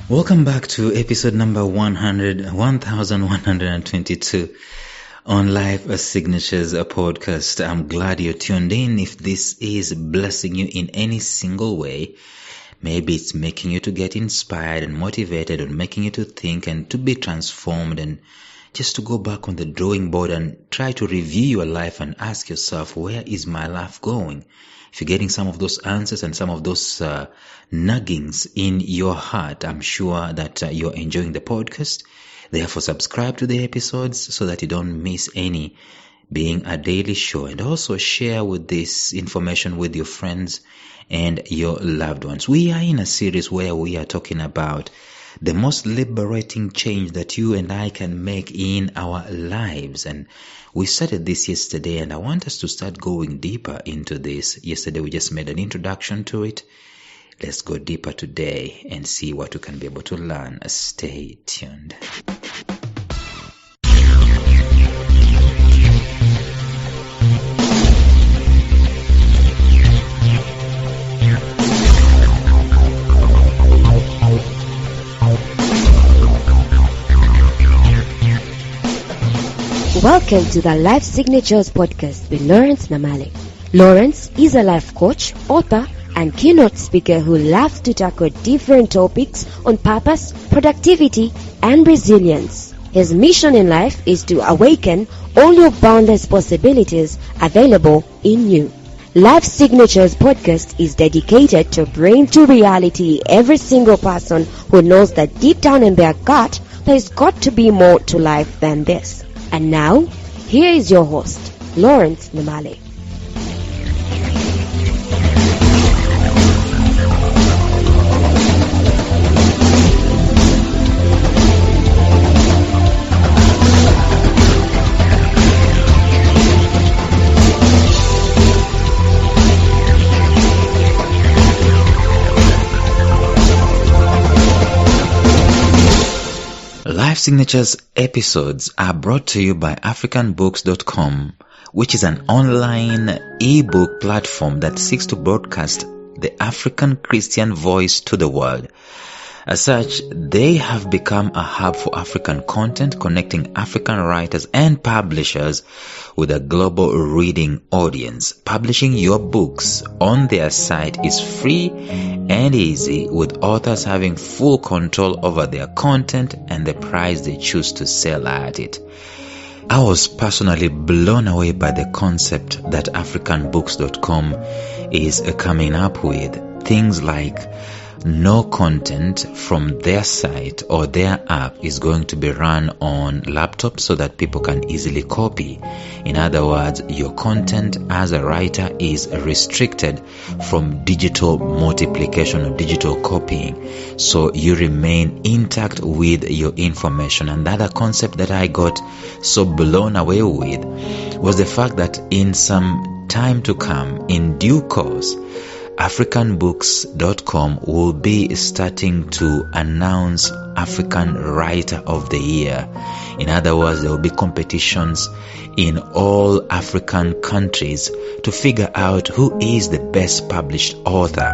Welcome back to episode number 1122 on Life Signatures podcast. I'm glad you're tuned in. If this is blessing you in any single way, maybe it's making you to get inspired and motivated, or making you to think and to be transformed, and just to go back on the drawing board and try to review your life and ask yourself, where is my life going? If you're getting some of those answers and some of those nuggings in your heart, I'm sure that you're enjoying the podcast. Therefore, subscribe to the episodes so that you don't miss any, being a daily show. And also share with this information with your friends and your loved ones. We are in a series where we are talking about the most liberating change that you and I can make in our lives. And we started this yesterday, and I want us to start going deeper into this. Yesterday we just made an introduction to it. Let's go deeper today and see what we can be able to learn. Stay tuned. Welcome to the Life Signatures podcast with Lawrence Namale. Lawrence is a life coach, author, and keynote speaker who loves to tackle different topics on purpose, productivity, and resilience. His mission in life is to awaken all your boundless possibilities available in you. Life Signatures podcast is dedicated to bring to reality every single person who knows that deep down in their gut there's got to be more to life than this. And now, here is your host, Lawrence Namale. Life Signatures episodes are brought to you by africanbooks.com, which is an online ebook platform that seeks to broadcast the African Christian voice to the world. As such, they have become a hub for African content, connecting African writers and publishers with a global reading audience. Publishing your books on their site is free and easy, with authors having full control over their content and the price they choose to sell at it. I was personally blown away by the concept that africanbooks.com is coming up with. Things like no content from their site or their app is going to be run on laptops so that people can easily copy. In other words, your content as a writer is restricted from digital multiplication or digital copying, so you remain intact with your information. And the other concept that I got so blown away with was the fact that in some time to come, in due course, africanbooks.com will be starting to announce African Writer of the Year. In other words, there will be competitions in all African countries to figure out who is the best published author.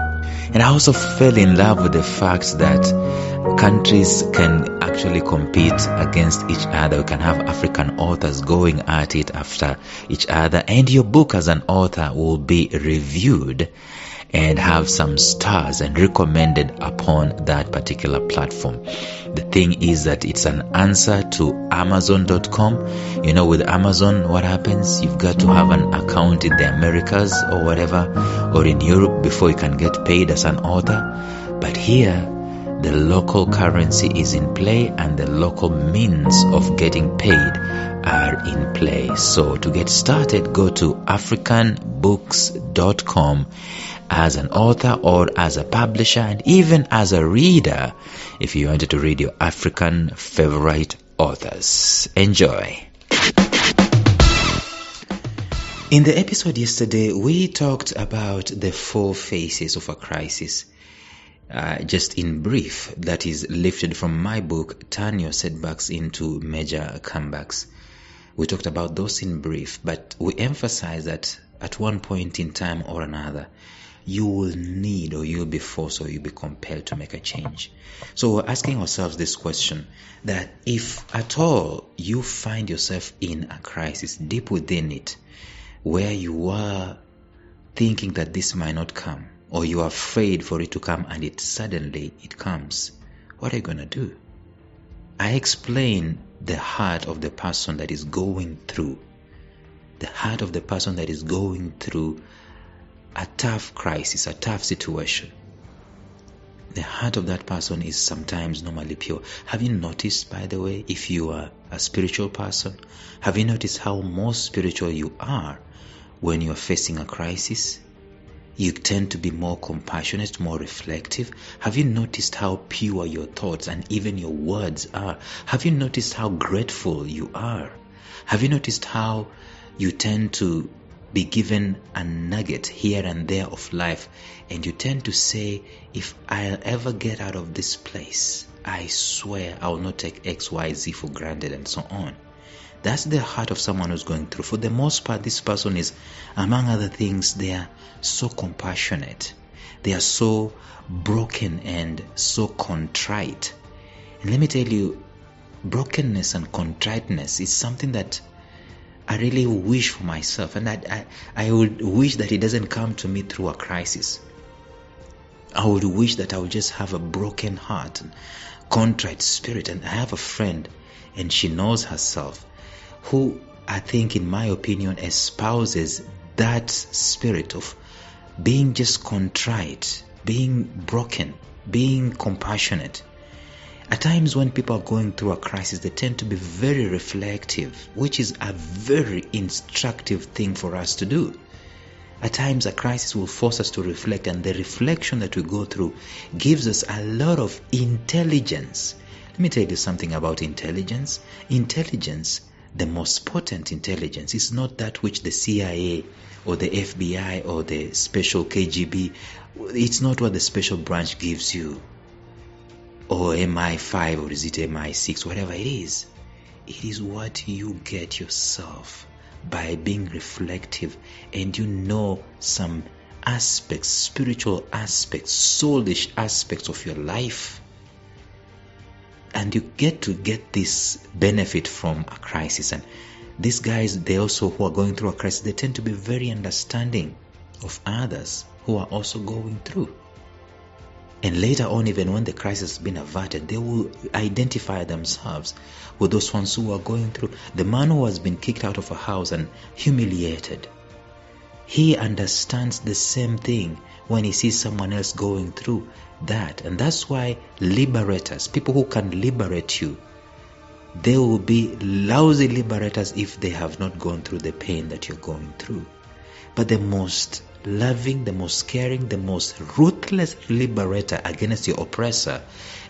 And I also fell in love with the fact that countries can actually compete against each other. We can have African authors going at it after each other, and your book as an author will be reviewed and have some stars and recommended upon that particular platform. The thing is that it's an answer to Amazon.com. You know, with Amazon, what happens? You've got to have an account in the Americas or whatever, or in Europe before you can get paid as an author. But here, the local currency is in play and the local means of getting paid are in play. So to get started, go to africanbooks.com as an author or as a publisher, and even as a reader if you wanted to read your African favorite authors. Enjoy. In the episode yesterday, we talked about the 4 phases of a crisis. Just in brief, that is lifted from my book, Turn Your Setbacks into Major Comebacks. We talked about those in brief, but we emphasize that at one point in time or another, you will need, or you'll be forced, or you'll be compelled to make a change. So we're asking ourselves this question, that if at all you find yourself in a crisis deep within it, where you are thinking that this might not come, or you are afraid for it to come and it suddenly comes, what are you going to do? I explain the heart of the person that is going through, the heart of the person that is going through a tough crisis, a tough situation. The heart of that person is sometimes normally pure. Have you noticed, by the way, if you are a spiritual person, have you noticed how more spiritual you are when you are facing a crisis? You tend to be more compassionate, more reflective. Have you noticed how pure your thoughts and even your words are? Have you noticed how grateful you are? Have you noticed how you tend to be given a nugget here and there of life, and you tend to say, if I'll ever get out of this place, I swear I will not take XYZ for granted, and so on. That's the heart of someone who's going through. For the most part, this person is, among other things, they are so compassionate. They are so broken and so contrite. And let me tell you, brokenness and contriteness is something that I really wish for myself, and I would wish that it doesn't come to me through a crisis. I would wish that I would just have a broken heart and contrite spirit. And I have a friend, and she knows herself, who I think, in my opinion, espouses that spirit of being just contrite, being broken, being compassionate. At times when people are going through a crisis, they tend to be very reflective, which is a very instructive thing for us to do. At times a crisis will force us to reflect, and the reflection that we go through gives us a lot of intelligence. Let me tell you something about intelligence. Intelligence, the most potent intelligence, is not that which the CIA or the FBI or the special KGB, it's not what the special branch gives you, or MI5, or is it MI6, whatever it is. It is what you get yourself by being reflective, and you know some aspects, spiritual aspects, soulish aspects of your life. And you get to get this benefit from a crisis. And these guys, they also, who are going through a crisis, they tend to be very understanding of others who are also going through. And later on, even when the crisis has been averted, they will identify themselves with those ones who are going through. The man who has been kicked out of a house and humiliated, he understands the same thing when he sees someone else going through that. And that's why liberators, people who can liberate you, they will be lousy liberators if they have not gone through the pain that you're going through. But the most loving, the most caring, the most ruthless liberator against your oppressor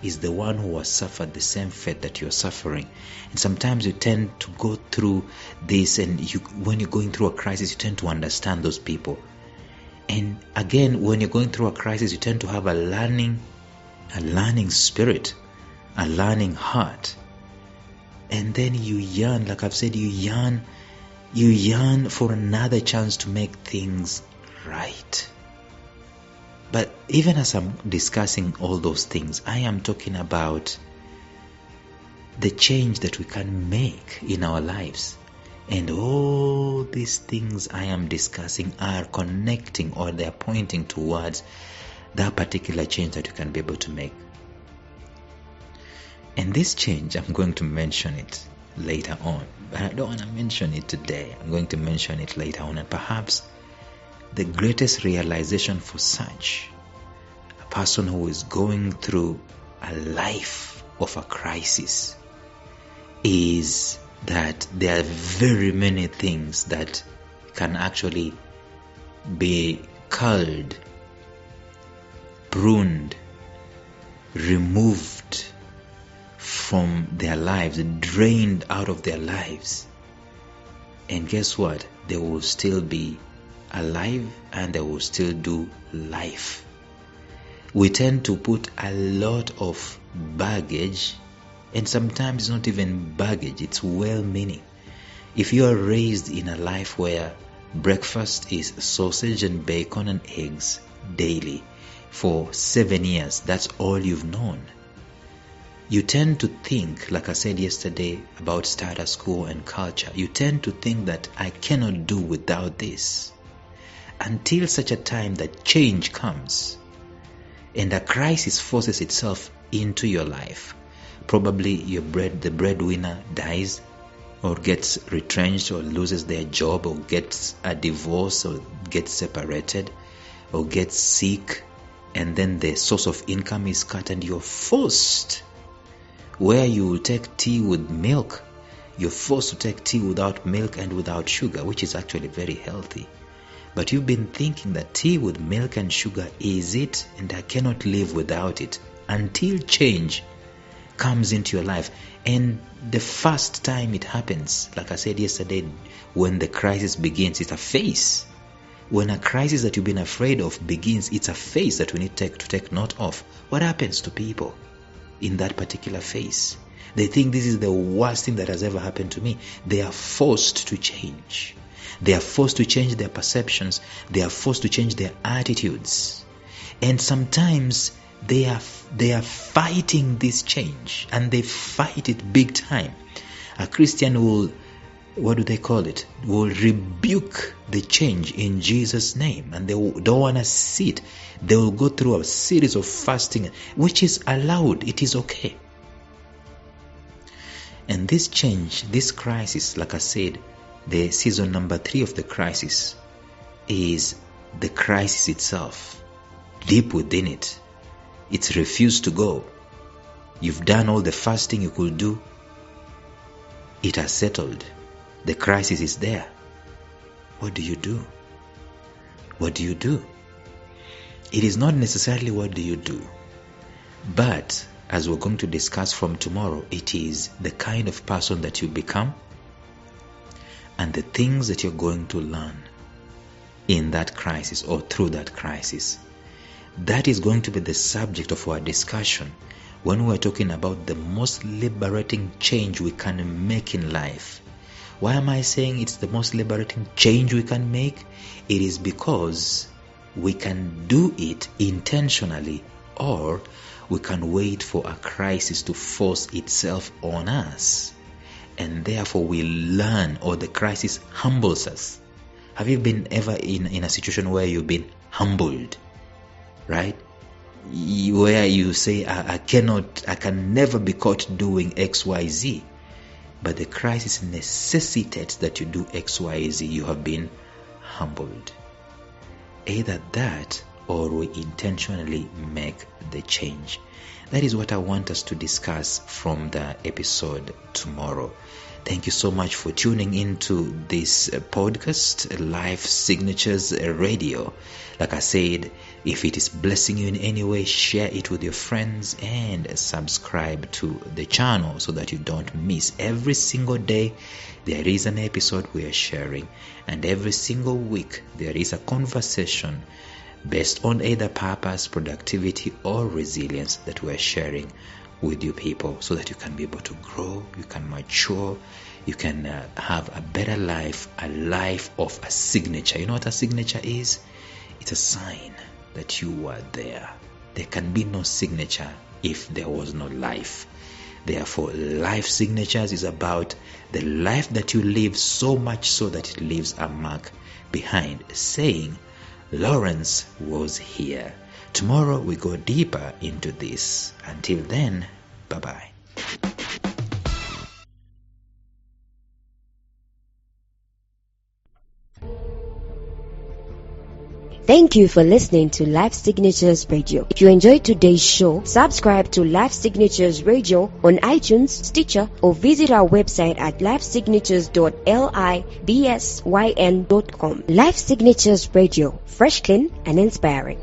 is the one who has suffered the same fate that you're suffering. And sometimes you tend to go through this, and when you're going through a crisis, you tend to understand those people. And again, when you're going through a crisis, you tend to have a learning spirit, a learning heart. And then you yearn, like I've said, you yearn for another chance to make things right. But even as I'm discussing all those things, I am talking about the change that we can make in our lives. And all these things I am discussing are connecting, or they are pointing towards that particular change that you can be able to make. And this change, I'm going to mention it later on, but I don't want to mention it today. I'm going to mention it later on. And perhaps the greatest realization for such a person who is going through a life of a crisis is that there are very many things that can actually be culled, pruned, removed from their lives, drained out of their lives. And guess what? They will still be alive, and they will still do life. We tend to put a lot of baggage, and sometimes it's not even baggage, it's well-meaning. If you are raised in a life where breakfast is sausage and bacon and eggs daily for 7 years. That's all you've known. You tend to think, like I said yesterday about status quo and culture, you tend to think that I cannot do without this until such a time that change comes and a crisis forces itself into your life. Probably the breadwinner dies or gets retrenched or loses their job or gets a divorce or gets separated or gets sick, and then the source of income is cut and you're forced, where you will take tea with milk, you're forced to take tea without milk and without sugar, which is actually very healthy. But you've been thinking that tea with milk and sugar is it, and I cannot live without it, until change comes into your life. And the first time it happens, like I said yesterday, when the crisis begins, it's a phase. When a crisis that you've been afraid of begins, it's a phase that we need to take note of. What happens to people in that particular phase? They think this is the worst thing that has ever happened to me. They are forced to change. They are forced to change their perceptions. They are forced to change their attitudes. And sometimes they are fighting this change, and they fight it big time. A Christian will, will rebuke the change in Jesus' name, and they don't want to see it. They will go through a series of fasting, which is allowed. It is okay. And this change, this crisis, like I said, the season number 3 of the crisis is the crisis itself. Deep within it, it's refused to go. You've done all the fasting you could do. It has settled. The crisis is there. What do you do? What do you do? It is not necessarily what do you do, but as we're going to discuss from tomorrow, it is the kind of person that you become and the things that you're going to learn in that crisis or through that crisis. That is going to be the subject of our discussion when we're talking about the most liberating change we can make in life. Why am I saying it's the most liberating change we can make? It is because we can do it intentionally, or we can wait for a crisis to force itself on us, and therefore we learn, or the crisis humbles us. Have you been ever in a situation where you've been humbled, right? Where you say, I can never be caught doing XYZ, but the crisis necessitates that you do XYZ. You have been humbled. Either that, or we intentionally make the change. That is what I want us to discuss from the episode tomorrow. Thank you so much for tuning into this podcast, Life Signatures Radio. Like I said, if it is blessing you in any way, share it with your friends and subscribe to the channel so that you don't miss. Every single day there is an episode we are sharing, and every single week there is a conversation based on either purpose, productivity, or resilience that we're sharing with you people, so that you can be able to grow, you can mature, you can have a better life, a life of a signature. You know what a signature is? It's a sign that you were there. There can be no signature if there was no life. Therefore, life signatures is about the life that you live, so much so that it leaves a mark behind, saying, Lawrence was here. Tomorrow we go deeper into this. Until then, bye-bye. Thank you for listening to Life Signatures Radio. If you enjoyed today's show, subscribe to Life Signatures Radio on iTunes, Stitcher, or visit our website at lifesignatures.libsyn.com. Life Signatures Radio, fresh, clean, and inspiring.